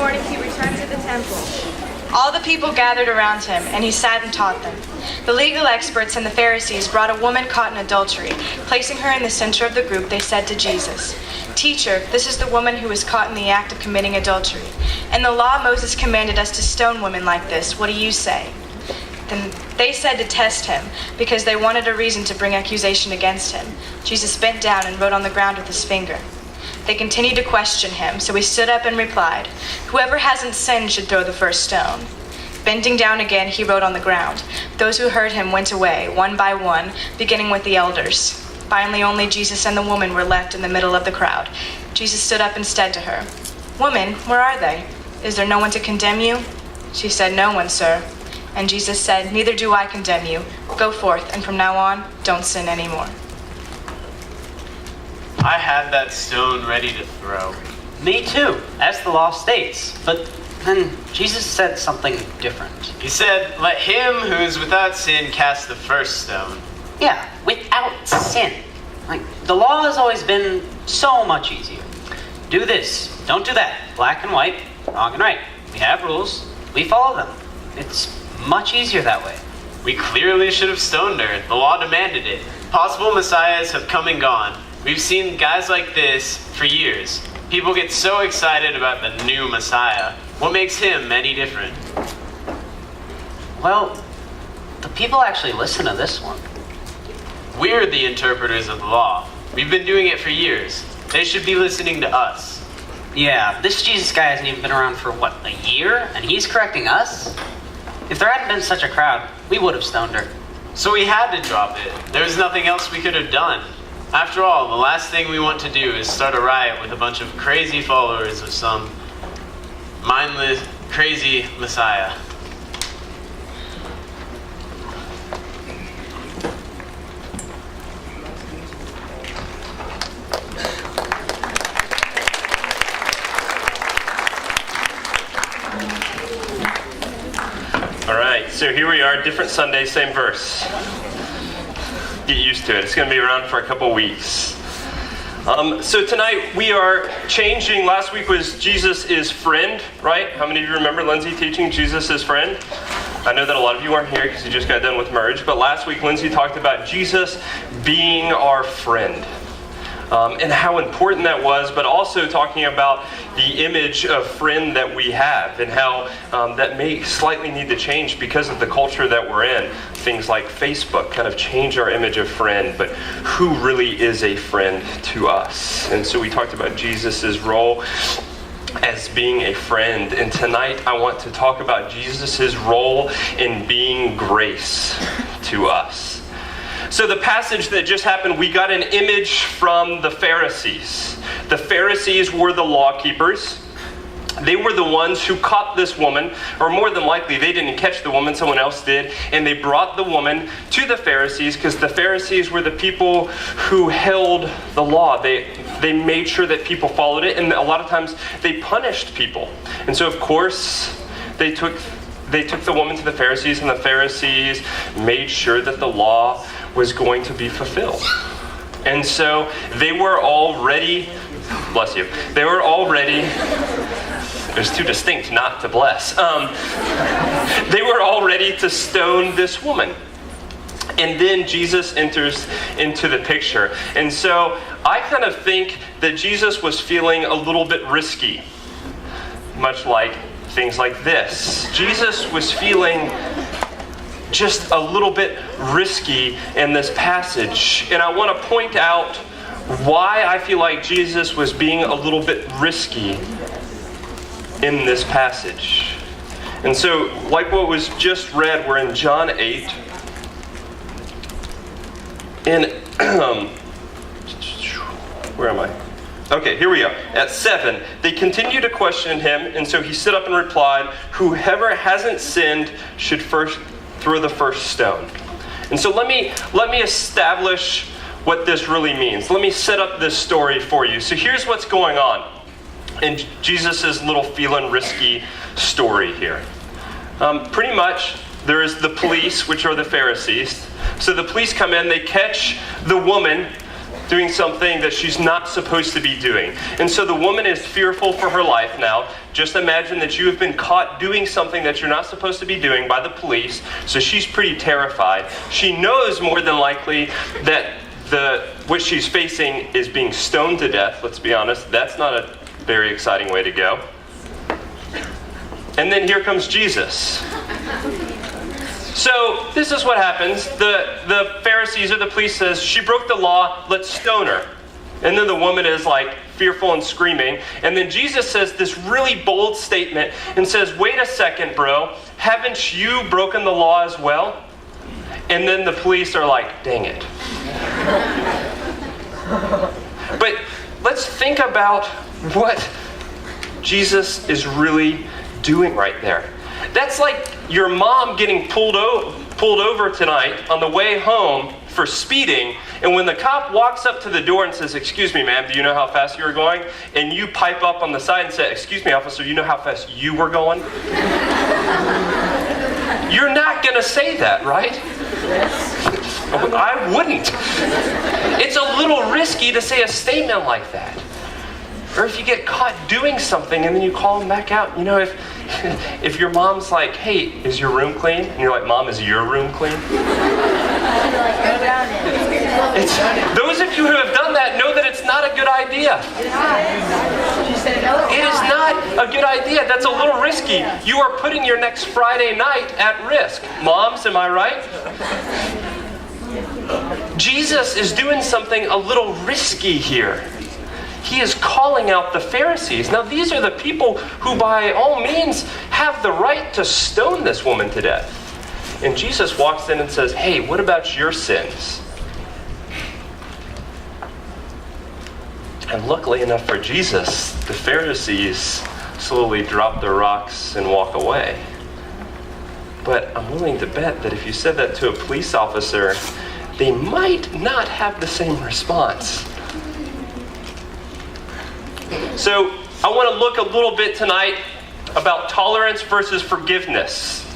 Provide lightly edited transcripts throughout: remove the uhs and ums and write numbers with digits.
morning he returned to the temple. All the people gathered around him, and he sat and taught them. The legal experts and the Pharisees brought a woman caught in adultery. Placing her in the center of the group, they said to Jesus, "Teacher, this is the woman who was caught in the act of committing adultery. In the law, Moses commanded us to stone women like this. What do you say?" Then they said to test him, because they wanted a reason to bring accusation against him. Jesus bent down and wrote on the ground with his finger. They continued to question him, so he stood up and replied, "Whoever hasn't sinned should throw the first stone." Bending down again, he wrote on the ground. Those who heard him went away, one by one, beginning with the elders. Finally, only Jesus and the woman were left in the middle of the crowd. Jesus stood up and said to her, "Woman, where are they? Is there no one to condemn you?" She said, "No one, sir." And Jesus said, "Neither do I condemn you. Go forth, and from now on, don't sin anymore." I had that stone ready to throw. Me too, as the law states. But then Jesus said something different. He said, "Let him who is without sin cast the first stone." Yeah, without sin. Like, the law has always been so much easier. Do this, don't do that. Black and white, wrong and right. We have rules, we follow them. It's much easier that way. We clearly should have stoned her. The law demanded it. Possible messiahs have come and gone. We've seen guys like this for years. People get so excited about the new Messiah. What makes him any different? Well, the people actually listen to this one. We're the interpreters of the law. We've been doing it for years. They should be listening to us. Yeah, this Jesus guy hasn't even been around for, what, a year? And he's correcting us? If there hadn't been such a crowd, we would have stoned her. So we had to drop it. There was nothing else we could have done. After all, the last thing we want to do is start a riot with a bunch of crazy followers of some mindless, crazy Messiah. All right, so here we are, different Sunday, same verse. Get used to it. It's going to be around for a couple weeks. So tonight we are changing. Last week was Jesus is friend, right? How many of you remember Lindsay teaching Jesus is friend? I know that a lot of you aren't here because you just got done with Merge, but last week Lindsay talked about Jesus being our friend. And how important that was, but also talking about the image of friend that we have and how that may slightly need to change because of the culture that we're in. Things like Facebook kind of change our image of friend, but who really is a friend to us? And so we talked about Jesus's role as being a friend. And tonight I want to talk about Jesus's role in being grace to us. So the passage that just happened, we got an image from the Pharisees. The Pharisees were the law keepers. They were the ones who caught this woman, or more than likely, they didn't catch the woman, someone else did, and they brought the woman to the Pharisees because the Pharisees were the people who held the law. They made sure that people followed it, and a lot of times they punished people. And so, of course, they took the woman to the Pharisees, and the Pharisees made sure that the law was going to be fulfilled. And so they were all ready, bless you, they were all ready, it was too distinct not to bless. They were all ready to stone this woman. And then Jesus enters into the picture. And so I kind of think that Jesus was feeling a little bit risky, much like things like this. Jesus was feeling just a little bit risky in this passage. And I want to point out why I feel like Jesus was being a little bit risky in this passage. And so, like what was just read, we're in John 8. And, where am I? Okay, here we go. At 7, they continued to question him, and so he stood up and replied, "Whoever hasn't sinned should first throw the first stone." And so let me establish what this really means. Let me set up this story for you. So here's what's going on in Jesus' little feeling risky story here. Pretty much, there is the police, which are the Pharisees. So the police come in, they catch the woman doing something that she's not supposed to be doing. And so the woman is fearful for her life now. Just imagine that you have been caught doing something that you're not supposed to be doing by the police. So she's pretty terrified. She knows more than likely that what she's facing is being stoned to death. Let's be honest, that's not a very exciting way to go. And then here comes Jesus. So this is what happens. The Pharisees or the police says, she broke the law, let's stone her. And then the woman is like fearful and screaming. And then Jesus says this really bold statement and says, wait a second, bro, haven't you broken the law as well? And then the police are like, dang it. But let's think about what Jesus is really doing right there. That's like your mom getting pulled over tonight on the way home for speeding, and when the cop walks up to the door and says, excuse me, ma'am, do you know how fast you were going? And you pipe up on the side and say, excuse me, officer, you know how fast you were going? You're not going to say that, right? I wouldn't. It's a little risky to say a statement like that. Or if you get caught doing something and then you call them back out. You know, if your mom's like, hey, is your room clean? And you're like, Mom, is your room clean? Those of you who have done that know that it's not a good idea. It is not a good idea. That's a little risky. You are putting your next Friday night at risk. Moms, am I right? Jesus is doing something a little risky here. He is calling out the Pharisees. Now, these are the people who, by all means, have the right to stone this woman to death. And Jesus walks in and says, hey, what about your sins? And luckily enough for Jesus, the Pharisees slowly drop their rocks and walk away. But I'm willing to bet that if you said that to a police officer, they might not have the same response. So I want to look a little bit tonight about tolerance versus forgiveness.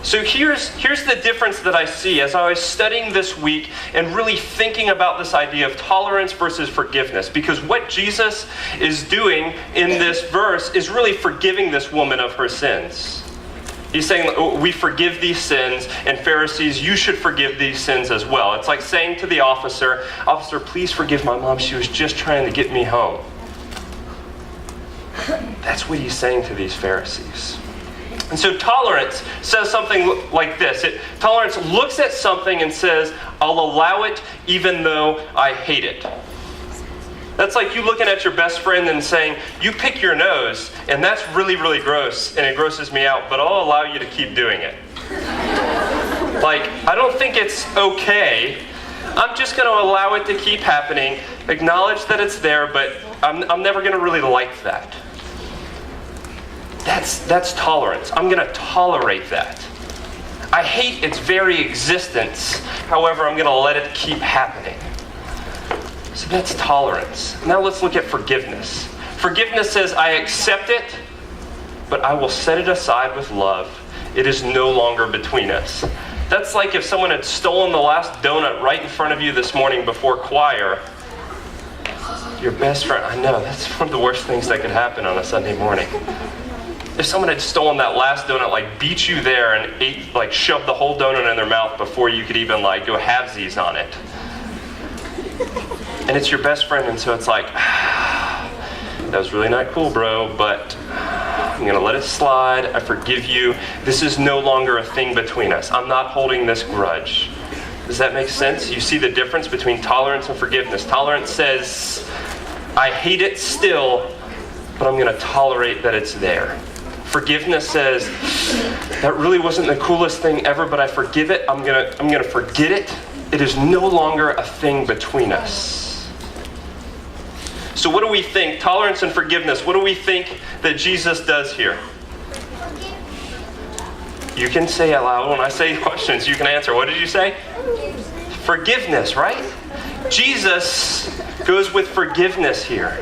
So here's the difference that I see as I was studying this week and really thinking about this idea of tolerance versus forgiveness. Because what Jesus is doing in this verse is really forgiving this woman of her sins. He's saying, we forgive these sins, and Pharisees, you should forgive these sins as well. It's like saying to the officer, officer, please forgive my mom. She was just trying to get me home. That's what he's saying to these Pharisees. And so tolerance says something like this. Tolerance looks at something and says, I'll allow it even though I hate it. That's like you looking at your best friend and saying, you pick your nose, and that's really, really gross, and it grosses me out, but I'll allow you to keep doing it. Like, I don't think it's okay. I'm just going to allow it to keep happening, acknowledge that it's there, but I'm never going to really like that. That's tolerance. I'm going to tolerate that. I hate its very existence. However, I'm going to let it keep happening. So that's tolerance. Now let's look at forgiveness. Forgiveness says, I accept it, but I will set it aside with love. It is no longer between us. That's like if someone had stolen the last donut right in front of you this morning before choir. Your best friend, I know, that's one of the worst things that could happen on a Sunday morning. If someone had stolen that last donut, like beat you there and ate, like shoved the whole donut in their mouth before you could even like go halvesies on it. And it's your best friend, and so it's like, that was really not cool, bro, but I'm going to let it slide. I forgive you. This is no longer a thing between us. I'm not holding this grudge. Does that make sense? You see the difference between tolerance and forgiveness. Tolerance says, I hate it still, but I'm going to tolerate that it's there. Forgiveness says, that really wasn't the coolest thing ever, but I forgive it. I'm going to forget it. It is no longer a thing between us. So what do we think? Tolerance and forgiveness. What do we think that Jesus does here? You can say out loud. When I say questions, you can answer. What did you say? Forgiveness, right? Jesus goes with forgiveness here.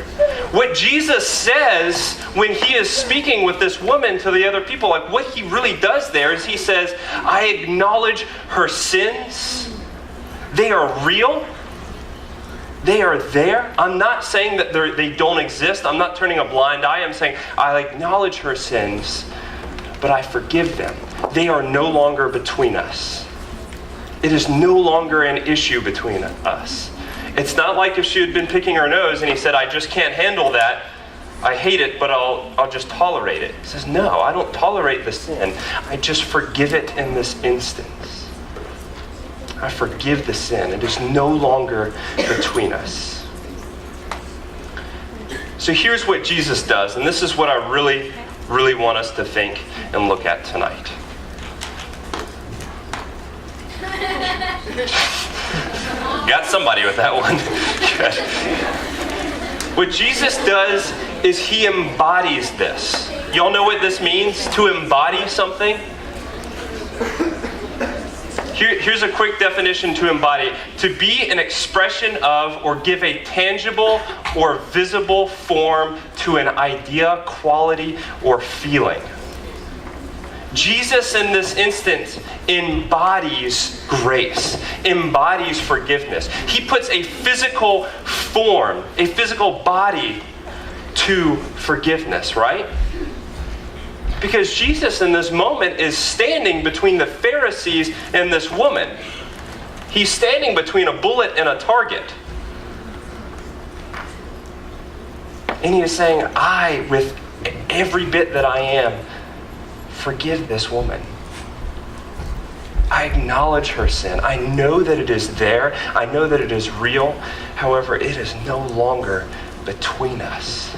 What Jesus says when he is speaking with this woman to the other people, like what he really does there is he says, I acknowledge her sins. They are real. They are there. I'm not saying that they don't exist. I'm not turning a blind eye. I'm saying I acknowledge her sins, but I forgive them. They are no longer between us. It is no longer an issue between us. It's not like if she had been picking her nose and he said, I just can't handle that. I hate it, but I'll just tolerate it. He says, no, I don't tolerate the sin. I just forgive it in this instance. I forgive the sin. It is no longer between us. So here's what Jesus does, and this is what I really, really want us to think and look at tonight. Got somebody with that one. Good. What Jesus does is he embodies this. Y'all know what this means? To embody something? Here's a quick definition to embody. To be an expression of or give a tangible or visible form to an idea, quality, or feeling. Jesus in this instance embodies grace, embodies forgiveness. He puts a physical form, a physical body to forgiveness, right? Because Jesus in this moment is standing between the Pharisees and this woman. He's standing between a bullet and a target. And he is saying, I, with every bit that I am, forgive this woman. I acknowledge her sin. I know that it is there. I know that it is real. However, it is no longer between us.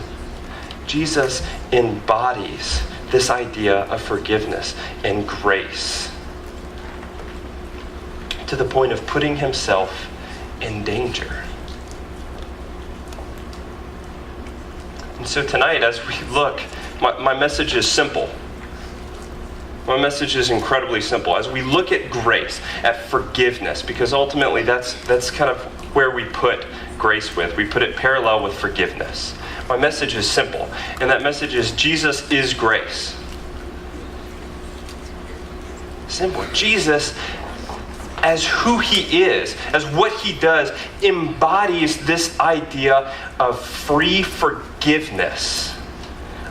Jesus embodies this idea of forgiveness and grace to the point of putting himself in danger. And so tonight, as we look, my message is simple. My message is incredibly simple. As we look at grace, at forgiveness, because ultimately that's kind of where we put grace with. We put it parallel with forgiveness. My message is simple, and that message is Jesus is grace. Simple. Jesus, as who he is, as what he does, embodies this idea of free forgiveness,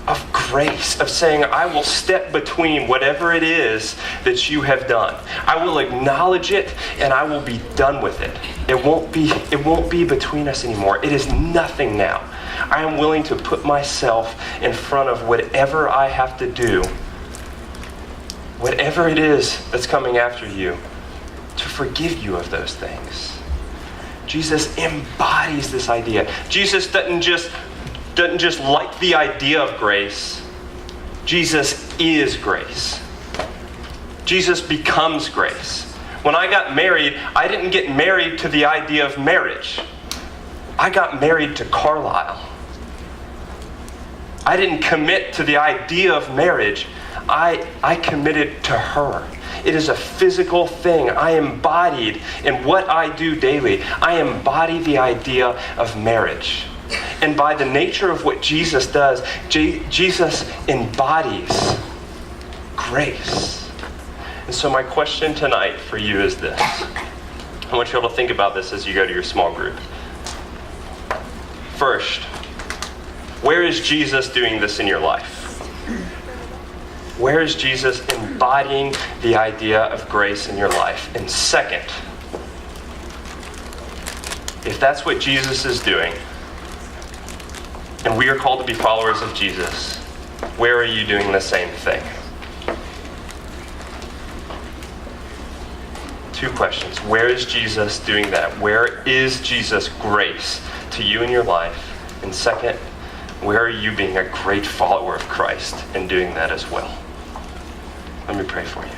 of grace, of saying, I will step between whatever it is that you have done. I will acknowledge it and I will be done with it. It won't be between us anymore. It is nothing now. I am willing to put myself in front of whatever I have to do, whatever it is that's coming after you, to forgive you of those things. Jesus embodies this idea. Jesus doesn't just like the idea of grace. Jesus is grace. Jesus becomes grace. When I got married, I didn't get married to the idea of marriage. I got married to Carlisle. I didn't commit to the idea of marriage. I committed to her. It is a physical thing. I embodied in what I do daily. I embody the idea of marriage. And by the nature of what Jesus does, Jesus embodies grace. And so my question tonight for you is this. I want you all to think about this as you go to your small group. First, where is Jesus doing this in your life? Where is Jesus embodying the idea of grace in your life? And second, if that's what Jesus is doing, and we are called to be followers of Jesus, where are you doing the same thing? Two questions. Where is Jesus doing that? Where is Jesus' grace to you in your life? And second, where are you being a great follower of Christ and doing that as well? Let me pray for you.